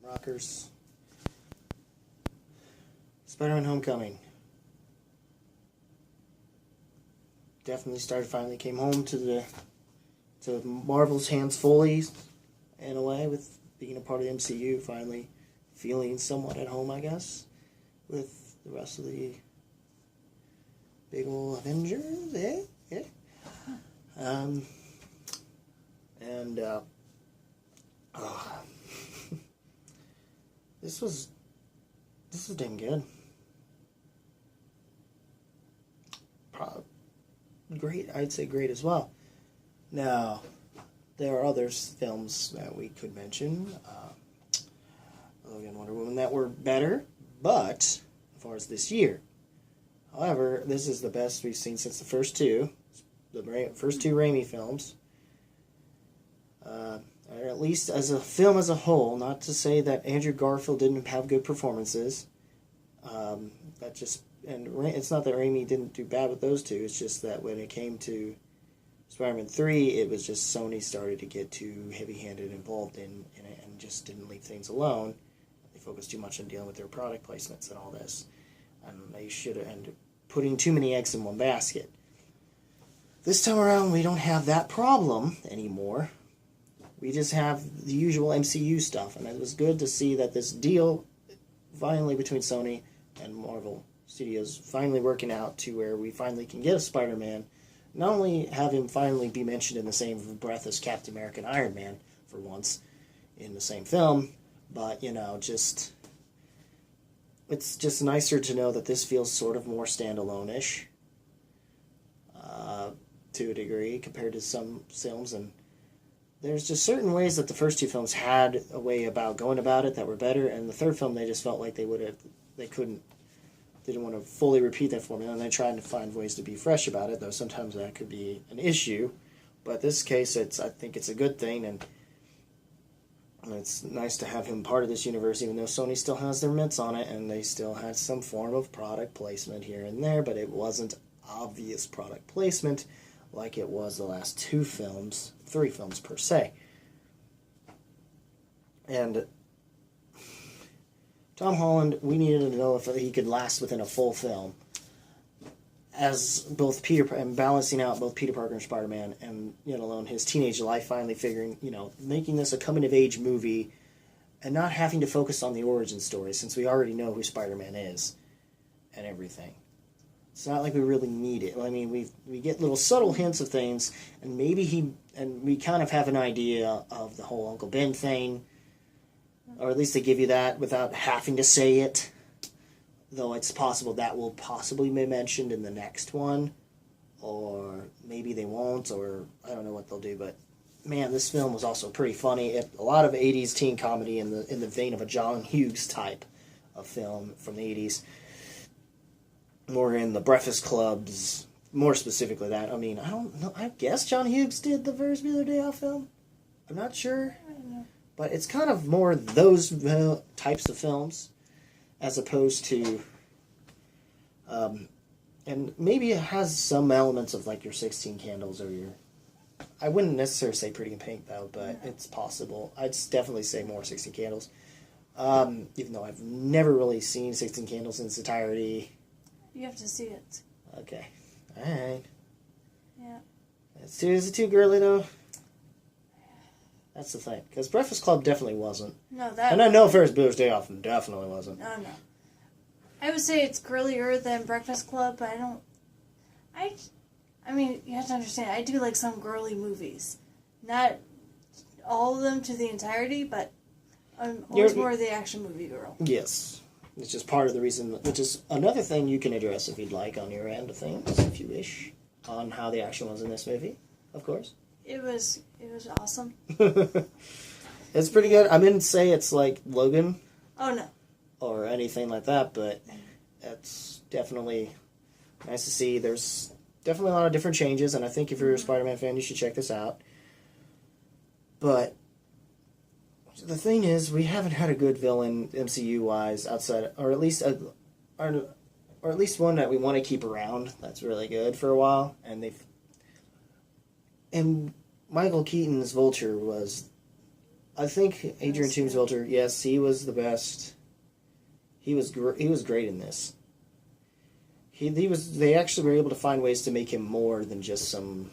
Rockers. Spider-Man Homecoming. Definitely finally came home to Marvel's hands fully, in a way, with being a part of the MCU, finally feeling somewhat at home, I guess, with the rest of the big ol' Avengers, yeah. This was damn good. Great, I'd say great as well. Now, there are other films that we could mention, Logan, Wonder Woman, that were better, but as far as this year. However, this is the best we've seen since the first two Raimi films. Or at least as a film as a whole, not to say that Andrew Garfield didn't have good performances. It's not that Raimi didn't do bad with those two, it's just that when it came to Spider-Man 3, it was just Sony started to get too heavy-handed involved in it and just didn't leave things alone. They focused too much on dealing with their product placements and all this. And they should have ended up putting too many eggs in one basket. This time around, we don't have that problem anymore. We just have the usual MCU stuff, and it was good to see that this deal finally between Sony and Marvel Studios finally working out to where we finally can get a Spider-Man. Not only have him finally be mentioned in the same breath as Captain America and Iron Man for once in the same film, but, it's just nicer to know that this feels sort of more standalone-ish to a degree compared to some films, and there's just certain ways that the first two films had a way about going about it that were better, and the third film they just felt like they didn't want to fully repeat that formula, and they tried to find ways to be fresh about it, though sometimes that could be an issue. But in this case, I think it's a good thing, and it's nice to have him part of this universe, even though Sony still has their mitts on it, and they still had some form of product placement here and there, but it wasn't obvious product placement like it was the last three films per se. And Tom Holland, we needed to know if he could last within a full film, as both balancing out both Peter Parker and Spider-Man, and alone his teenage life, finally figuring, making this a coming-of-age movie, and not having to focus on the origin story, since we already know who Spider-Man is, and everything. It's not like we really need it. I mean, we get little subtle hints of things, and we kind of have an idea of the whole Uncle Ben thing, or at least they give you that without having to say it. Though it's possible that will possibly be mentioned in the next one, or maybe they won't, or I don't know what they'll do. But man, this film was also pretty funny. A lot of '80s teen comedy in the vein of a John Hughes type of film from the '80s. More in the Breakfast Clubs, more specifically that. I mean, I don't know. I guess John Hughes did the Ferris Bueller Day Off film. I'm not sure. I don't know. But it's kind of more those types of films, as opposed to, and maybe it has some elements of like your 16 Candles or your, I wouldn't necessarily say Pretty in Pink though, but it's possible. I'd definitely say more 16 Candles, even though I've never really seen 16 Candles in its entirety. You have to see it. Okay, alright. Yeah. Is it too girly though? That's the thing. Because Breakfast Club definitely wasn't. No, that... And I know Ferris Bueller's Day Off definitely wasn't. No. I would say it's girlier than Breakfast Club, but I don't... I mean, you have to understand, I do like some girly movies. Not all of them to the entirety, but I'm always more of the action movie girl. Yes. It's just part of the reason, which is another thing you can address if you'd like on your end of things, if you wish, on how the action was in this movie, of course. It was awesome. It's pretty good. I didn't say it's like Logan. Oh, no. Or anything like that, but it's definitely nice to see. There's definitely a lot of different changes, and I think if you're a Spider-Man fan, you should check this out. But the thing is, we haven't had a good villain MCU-wise outside, or at least one that we want to keep around. That's really good for a while, and Michael Keaton's Vulture was I think Adrian That's good. Toomswelter, yes, he was the best. He was great in this. He was. They actually were able to find ways to make him more than just some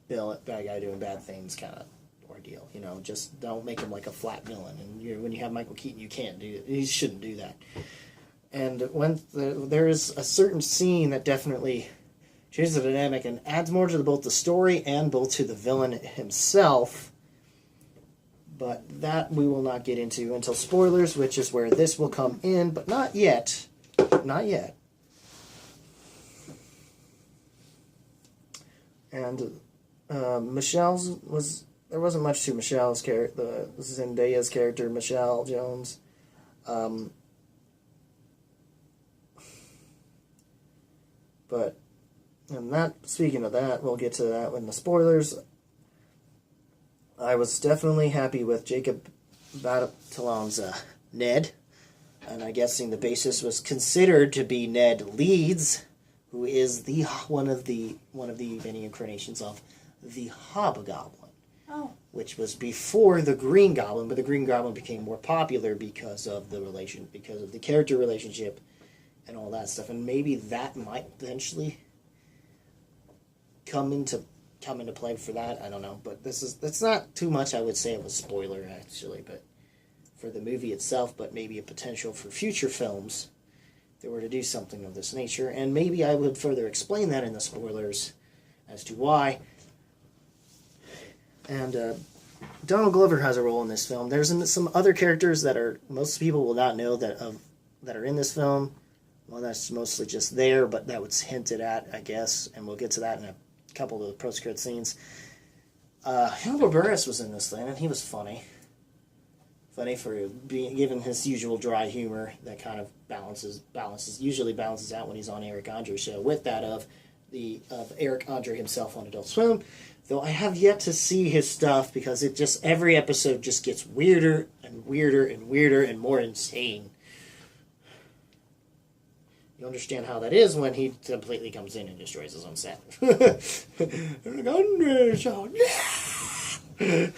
bad guy doing bad things kind of ordeal. You know, just don't make him like a flat villain. And when you have Michael Keaton, you can't do it. You shouldn't do that. And when there is a certain scene that definitely changes the dynamic and adds more to both the story and both to the villain himself. But that we will not get into until spoilers, which is where this will come in, but not yet. Not yet. And Michelle's was... There wasn't much to Michelle's character, Zendaya's character, Michelle Jones. But, and that, speaking of that, we'll get to that in the spoilers. I was definitely happy with Jacob Batalon's Ned, and I'm guessing the basis was considered to be Ned Leeds, who is one of the many incarnations of the Hobgoblin. Oh. Which was before the Green Goblin, but the Green Goblin became more popular because of the character relationship and all that stuff, and maybe that might eventually come into play for that. I don't know, but that's not too much. I would say it was spoiler actually, but for the movie itself, but maybe a potential for future films if they were to do something of this nature, and maybe I would further explain that in the spoilers as to why. And Donald Glover has a role in this film. There's some other characters that most people will not know that are in this film. Well, that's mostly just there, but that was hinted at, I guess, and we'll get to that in a couple of the post-credit scenes. Hannibal Buress was in this thing, and he was funny. Funny for being given his usual dry humor that kind of usually balances out when he's on Eric Andre's show. With that of Eric Andre himself on Adult Swim. Though I have yet to see his stuff because every episode just gets weirder and weirder and weirder and more insane. You understand how that is when he completely comes in and destroys his own set.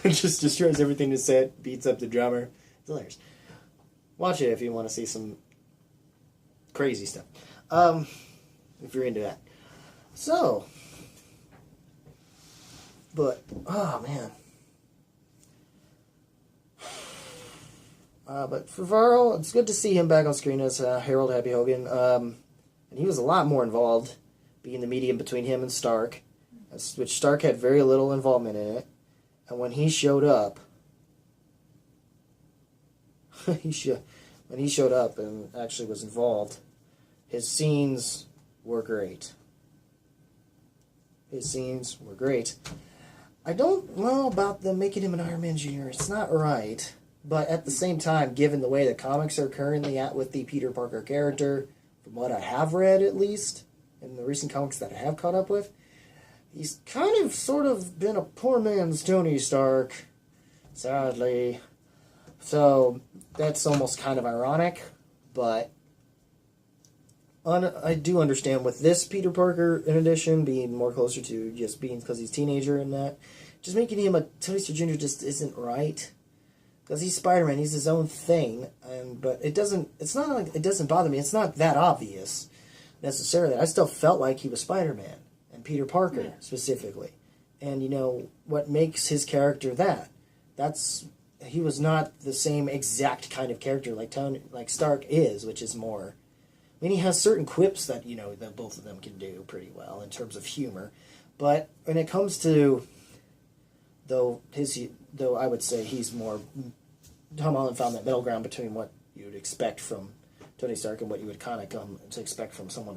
Just destroys everything in the set, beats up the drummer. It's hilarious. Watch it if you want to see some crazy stuff. If you're into that. So... But, oh man. But Favreau, it's good to see him back on screen as Harold Happy Hogan. And he was a lot more involved, being the medium between him and Stark, which Stark had very little involvement in it. And when he showed up, when he showed up and actually was involved, his scenes were great. I don't know about them making him an Iron Man Jr. It's not right. But at the same time, given the way the comics are currently at with the Peter Parker character, from what I have read at least, in the recent comics that I have caught up with, he's kind of sort of been a poor man's Tony Stark, sadly. So that's almost kind of ironic, but I do understand with this Peter Parker, in addition, being more closer to just being because he's a teenager and that, just making him a Tony Stark Jr. just isn't right. Because he's Spider-Man, he's his own thing, but it's not like it doesn't bother me. It's not that obvious necessarily. I still felt like he was Spider-Man and Peter Parker specifically, and what makes his character he was not the same exact kind of character like Stark is, which is more. I mean, he has certain quips that that both of them can do pretty well in terms of humor, but when it comes to though I would say he's more. Tom Holland found that middle ground between what you would expect from Tony Stark and what you would kind of come to expect from someone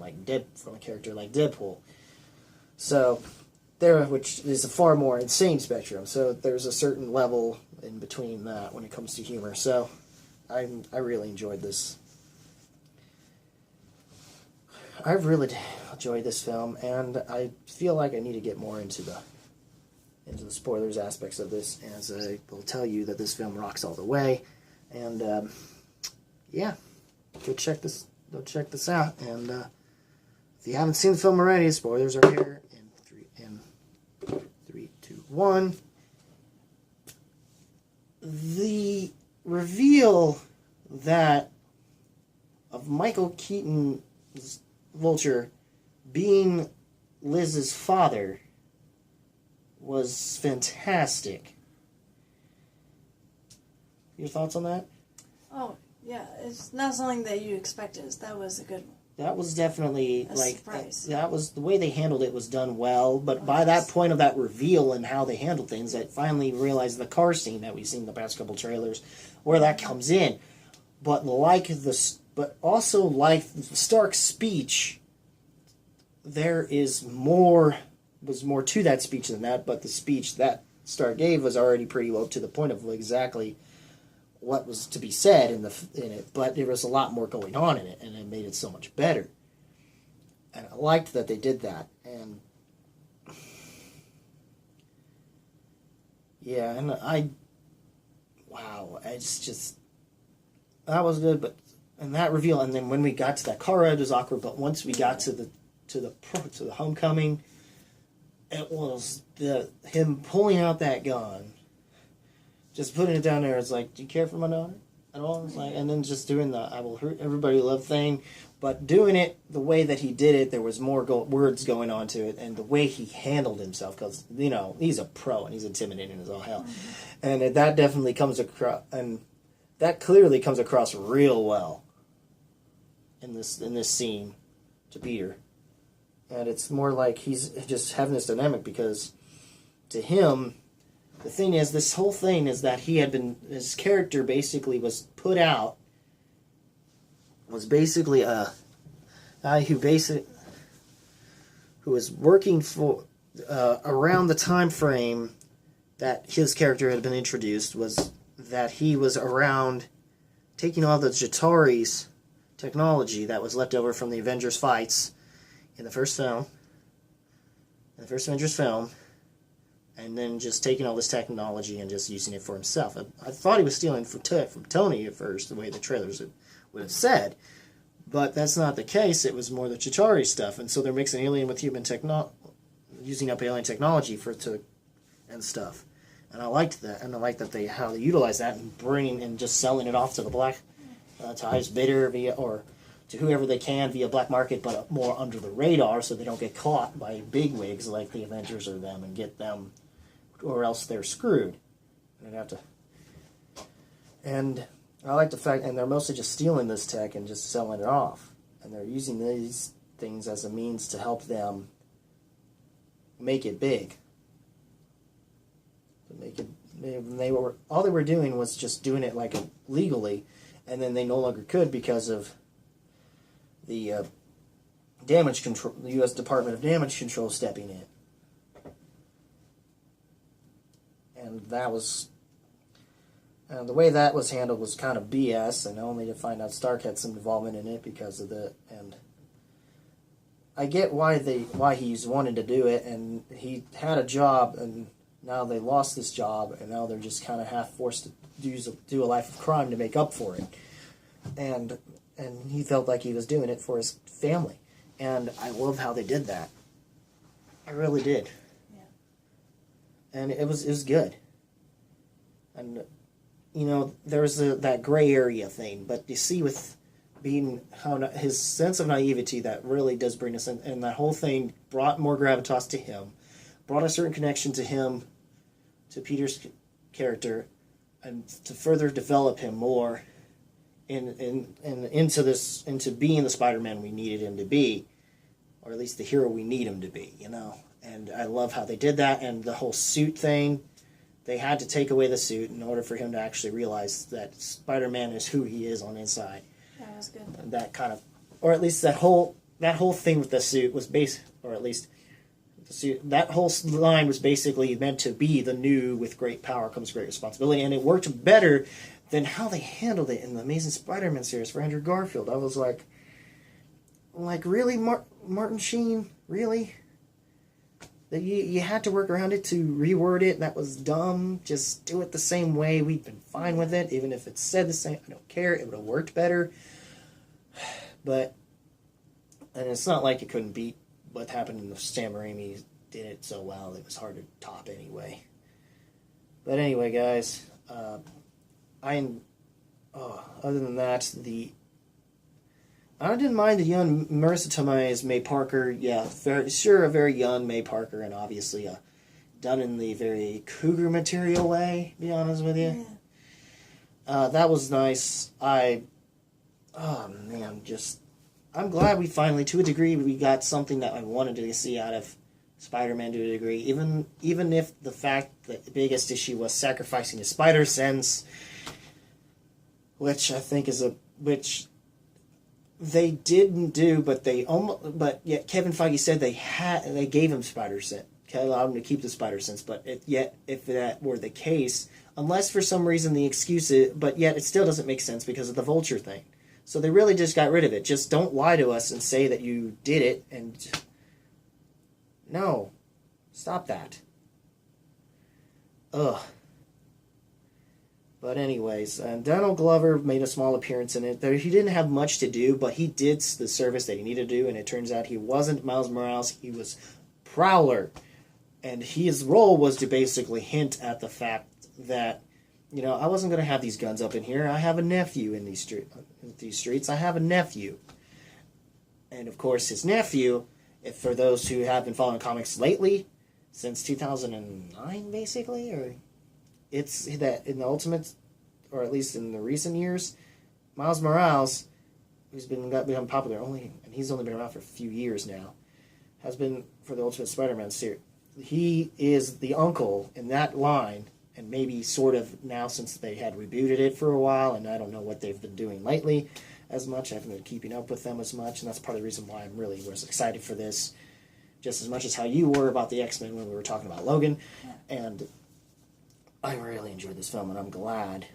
from a character like Deadpool. So which is a far more insane spectrum. So there's a certain level in between that when it comes to humor. So I really enjoyed this. I've really enjoyed this film, and I feel like I need to get more into the spoilers aspects of this, as I will tell you that this film rocks all the way. And go check this out. And if you haven't seen the film already, spoilers are here in 3, 2, 1. the reveal that of Michael Keaton's Vulture being Liz's father was fantastic. Your thoughts on that? Oh, yeah. It's not something that you expected. That was a good one. That was definitely A like surprise. that was the way they handled it was done well. But by that point of that reveal and how they handled things, I finally realized the car scene that we've seen in the past couple trailers, where that comes in. But also like Stark's speech, there was more to that speech than that. But the speech that Stark gave was already pretty well to the point of exactly what was to be said in it, but there was a lot more going on in it, and it made it so much better. And I liked that they did that. And yeah, and it's just that was good. But and that reveal, and then when we got to that car ride, it was awkward. But once we got to the homecoming, it was him pulling out that gun. Just putting it down there, it's like, do you care for my daughter at all? It's like, and then just doing the "I will hurt everybody love" thing, but doing it the way that he did it, there was more words going on to it, and the way he handled himself, because he's a pro and he's intimidating as all hell, and that definitely comes across, and that clearly comes across real well in this scene to Peter, and it's more like he's just having this dynamic because to him. The thing is, this whole thing is that his character basically was put out, was basically a guy who was working for, around the time frame that his character had been introduced, was that he was around taking all the Chitauri's technology that was left over from the Avengers fights in the first Avengers film, and then just taking all this technology and just using it for himself. I thought he was stealing from Tony at first, the way the trailers would have said, but that's not the case. It was more the Chitauri stuff, and so they're mixing alien with human using up alien technology and stuff. And I liked that, and I liked that how they utilized that and bringing and just selling it off to the to highest bidder or to whoever they can via black market, but more under the radar, so they don't get caught by bigwigs like the Avengers or them and get them. Or else they're screwed. They'd have to. And I like the fact, and they're mostly just stealing this tech and just selling it off, and they're using these things as a means to help them make it big. All they were doing was just doing it like legally, and then they no longer could because of the damage control, the U.S. Department of Damage Control stepping in. And that was, the way that was handled was kind of BS, and only to find out Stark had some involvement in it because of it. And I get why he's wanted to do it, and he had a job, and now they lost this job, and now they're just kind of half forced to do a life of crime to make up for it. And he felt like he was doing it for his family, and I love how they did that. I really did. And it was good. And, there was that gray area thing. But you see with his sense of naivety, that really does bring us in. And that whole thing brought more gravitas to him. Brought a certain connection to him, to Peter's character. And to further develop him more into being the Spider-Man we needed him to be. Or at least the hero we need him to be, And I love how they did that, and the whole suit thing. They had to take away the suit in order for him to actually realize that Spider-Man is who he is on the inside. That was good. And that kind of, or at least that whole thing with the suit was or at least the suit. That whole line was basically meant to be the new "with great power comes great responsibility," and it worked better than how they handled it in the Amazing Spider-Man series for Andrew Garfield. I was like really, Martin Sheen, really? You had to work around it to reword it. That was dumb. Just do it the same way. We've been fine with it. Even if it said the same, I don't care. It would have worked better. And it's not like it couldn't beat what happened in the Sam Raimi did it so well. It was hard to top anyway. But anyway, guys, Other than that, I didn't mind the young Marissa Tomei's May Parker. Yeah, a very young May Parker, and obviously done in the very cougar material way. To be honest with you, that was nice. I'm glad we finally, to a degree, we got something that I wanted to see out of Spider-Man to a degree. Even if the fact that the biggest issue was sacrificing his spider sense, which I think which they didn't do, but yet Kevin Feige said they gave him spider sense, allowed him to keep the spider sense. But yet, if that were the case, unless for some reason the excuse is, but yet it still doesn't make sense because of the Vulture thing. So they really just got rid of it. Just don't lie to us and say that you did it. And no, stop that. Ugh. But anyways, Donald Glover made a small appearance in it. He didn't have much to do, but he did the service that he needed to do, and it turns out he wasn't Miles Morales, he was Prowler. And his role was to basically hint at the fact that, I wasn't going to have these guns up in here. I have a nephew in these streets. I have a nephew. And of course, his nephew, for those who have been following comics lately, since 2009, basically, it's that in the Ultimate, or at least in the recent years, Miles Morales, who's become popular and he's only been around for a few years now, has been for the Ultimate Spider-Man series. He is the uncle in that line, and maybe sort of now since they had rebooted it for a while, and I don't know what they've been doing lately as much. I haven't been keeping up with them as much, and that's part of the reason why I really was excited for this, just as much as how you were about the X-Men when we were talking about Logan, and I really enjoyed this film, and I'm glad.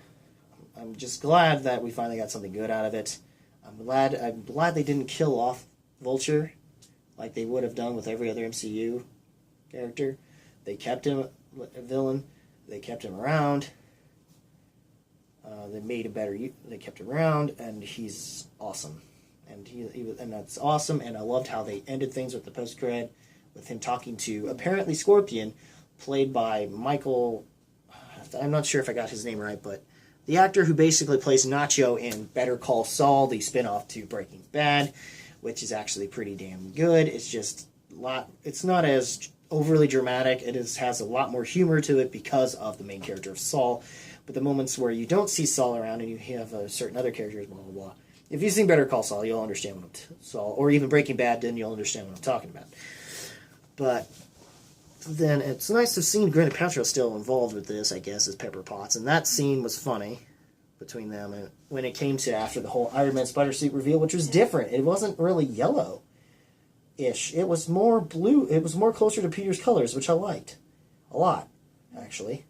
I'm just glad that we finally got something good out of it. I'm glad they didn't kill off Vulture like they would have done with every other MCU character. They kept him a villain. They kept him around. They made a better. They kept him around, and he's awesome. And that's awesome. And I loved how they ended things with the post-cred, with him talking to apparently Scorpion, played by Michael. I'm not sure if I got his name right, but the actor who basically plays Nacho in Better Call Saul, the spinoff to Breaking Bad, which is actually pretty damn good. It's just it's not as overly dramatic. It has a lot more humor to it because of the main character of Saul. But the moments where you don't see Saul around and you have certain other characters, blah blah blah. If you've seen Better Call Saul, you'll understand Saul, or even Breaking Bad, then you'll understand what I'm talking about. But then it's nice to have seen Gwyneth Paltrow still involved with this, I guess, as Pepper Potts, and that scene was funny between them. And when it came to after the whole Iron Man spider suit reveal, which was different, it wasn't really yellow-ish. It was more blue. It was more closer to Peter's colors, which I liked a lot, actually.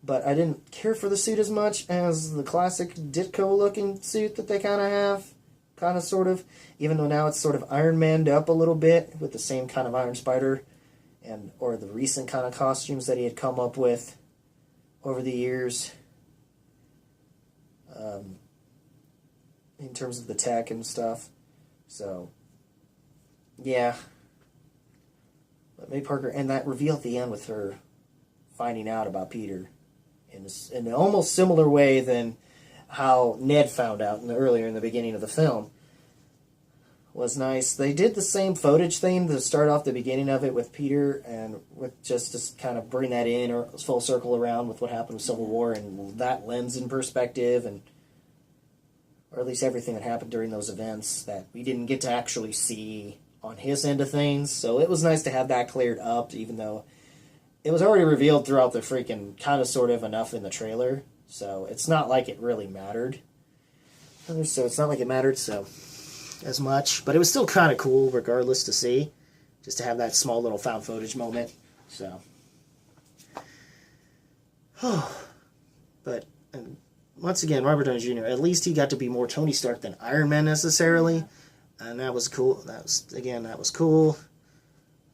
But I didn't care for the suit as much as the classic Ditko-looking suit that they kind of have. Kind of, sort of. Even though now it's sort of Iron Man'd up a little bit with the same kind of Iron Spider or the recent kind of costumes that he had come up with over the years. In terms of the tech and stuff. So, yeah. But May Parker, and that reveal at the end with her finding out about Peter in an almost similar way than how Ned found out earlier in the beginning of the film was nice. They did the same footage thing to start off the beginning of it with Peter, and with just to kind of bring that in or full circle around with what happened with Civil War and that lens in perspective, and or at least everything that happened during those events that we didn't get to actually see on his end of things. So it was nice to have that cleared up, even though it was already revealed throughout the freaking kind of sort of enough in the trailer. So it's not like it really mattered. So it's not like it mattered as much. But it was still kind of cool regardless to see. Just to have that small little found footage moment. So. But once again, Robert Downey Jr., at least he got to be more Tony Stark than Iron Man necessarily. And that was cool. That was cool.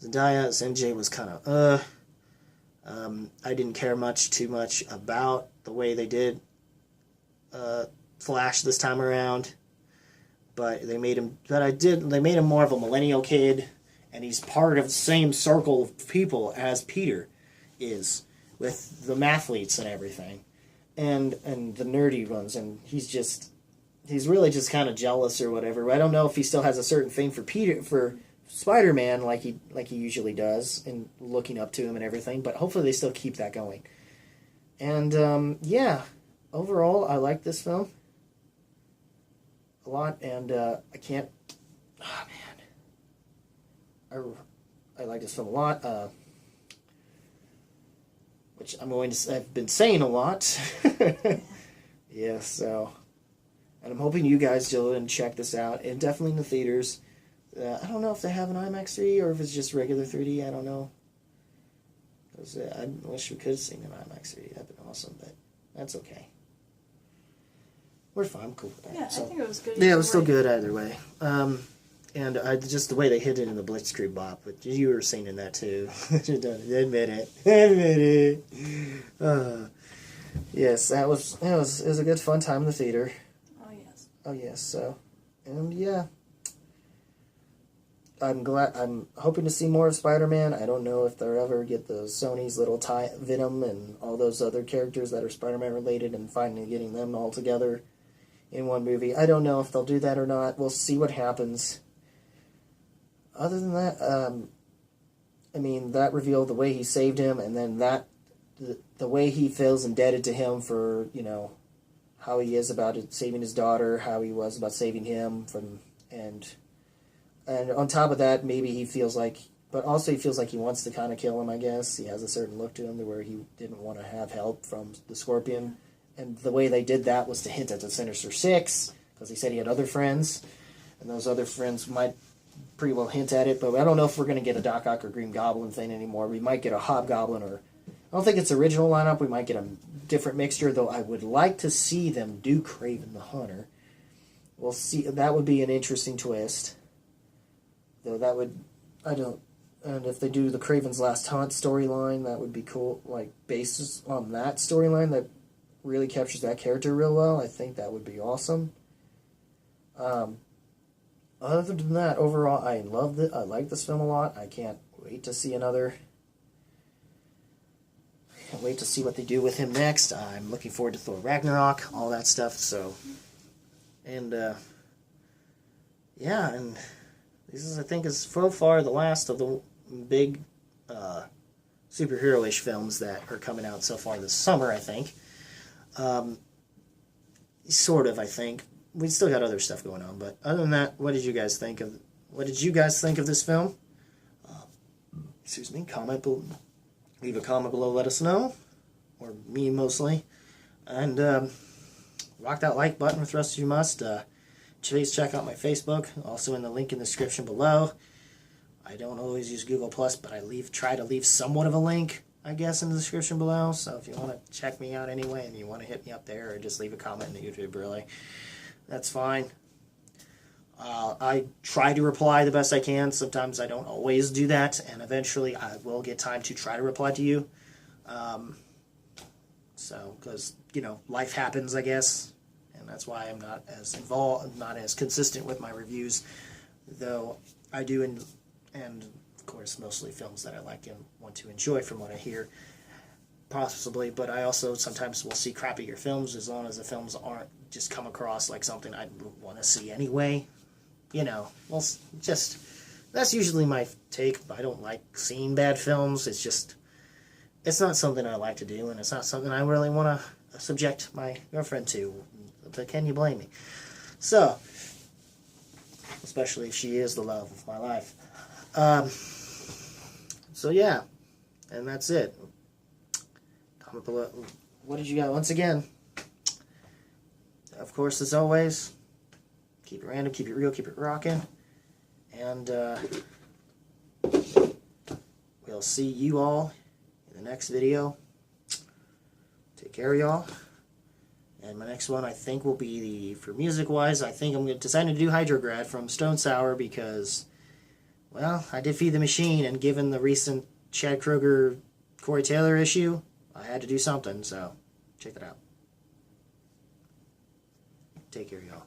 Zendaya as MJ was kind of, I didn't care too much about the way they did Flash this time around. But they made him more of a millennial kid, and he's part of the same circle of people as Peter is, with the mathletes and everything, and the nerdy ones, and he's really just kind of jealous or whatever. I don't know if he still has a certain thing for Spider-Man like he usually does, and looking up to him and everything. But hopefully they still keep that going. And yeah, overall I like this film a lot, and I can't. Oh man, I like this film a lot. Which I've been saying a lot. Yeah, so. And I'm hoping you guys go and check this out. And definitely in the theaters. I don't know if they have an IMAX 3D or if it's just regular 3D. I don't know. I wish we could have seen an IMAX 3D. That'd been awesome, but that's okay. We're fine. I'm cool with that. Yeah, So, I think it was good. yeah, it was still good either way. And just the way they hit it in the Blitzkrieg bop, but you were singing that too. Admit it. Admit it. Yes, it was a good fun time in the theater. Oh yes. Oh yes. So, and yeah, I'm hoping to see more of Spider-Man. I don't know if they'll ever get the Sony's little Venom and all those other characters that are Spider-Man related, and finally getting them all together in one movie. I don't know if they'll do that or not. We'll see what happens. Other than that, I mean, that revealed the way he saved him, and then the way he feels indebted to him for, how he is about saving his daughter, how he was about saving him from, and on top of that, maybe he feels like, but also he feels like he wants to kind of kill him, I guess. He has a certain look to him to where he didn't want to have help from the Scorpion, and the way they did that was to hint at the Sinister Six, because he said he had other friends, and those other friends might pretty well hint at it, but I don't know if we're going to get a Doc Ock or Green Goblin thing anymore. We might get a Hobgoblin, or I don't think it's original lineup. We might get a different mixture, though I would like to see them do Kraven the Hunter. We'll see. That would be an interesting twist. Though that would, and if they do the Kraven's Last Hunt storyline, that would be cool. Like, basis on that storyline that really captures that character real well, I think that would be awesome. Other than that, overall, I loved it. I like this film a lot. I can't wait to see another. Can't wait to see what they do with him next. I'm looking forward to Thor Ragnarok, all that stuff. So, and yeah, and this is, I think, is so far the last of the big superhero-ish films that are coming out so far this summer. I think, sort of. I think. We still got other stuff going on, but other than that, what did you guys think of this film? Excuse me. Leave a comment below. Let us know, or me mostly, and rock that like button with Rust You Must. Please check out my Facebook, also in the link in the description below. I don't always use Google Plus, but I try to leave somewhat of a link, I guess, in the description below. So if you want to check me out anyway, and you want to hit me up there, or just leave a comment in the YouTube, really. That's fine. I try to reply the best I can. Sometimes I don't always do that, and eventually I will get time to try to reply to you. Because, life happens, I guess, and that's why I'm not as involved, not as consistent with my reviews, though I do, and of course, mostly films that I like and want to enjoy from what I hear. Possibly, but I also sometimes will see crappier films as long as the films aren't just come across like something I want to see anyway. Well, just that's usually my take. I don't like seeing bad films. It's not something I like to do, and it's not something I really want to subject my girlfriend to. But can you blame me? So, especially if she is the love of my life. So yeah, and that's it. What did you got? Once again, of course, as always, keep it random, keep it real, keep it rocking, and we'll see you all in the next video. Take care, y'all. And my next one, I think, will be for music-wise, I think I'm deciding to do Hydrograd from Stone Sour because, well, I did Feed the Machine, and given the recent Chad Kroeger, Corey Taylor issue, I had to do something, so check that out. Take care, y'all.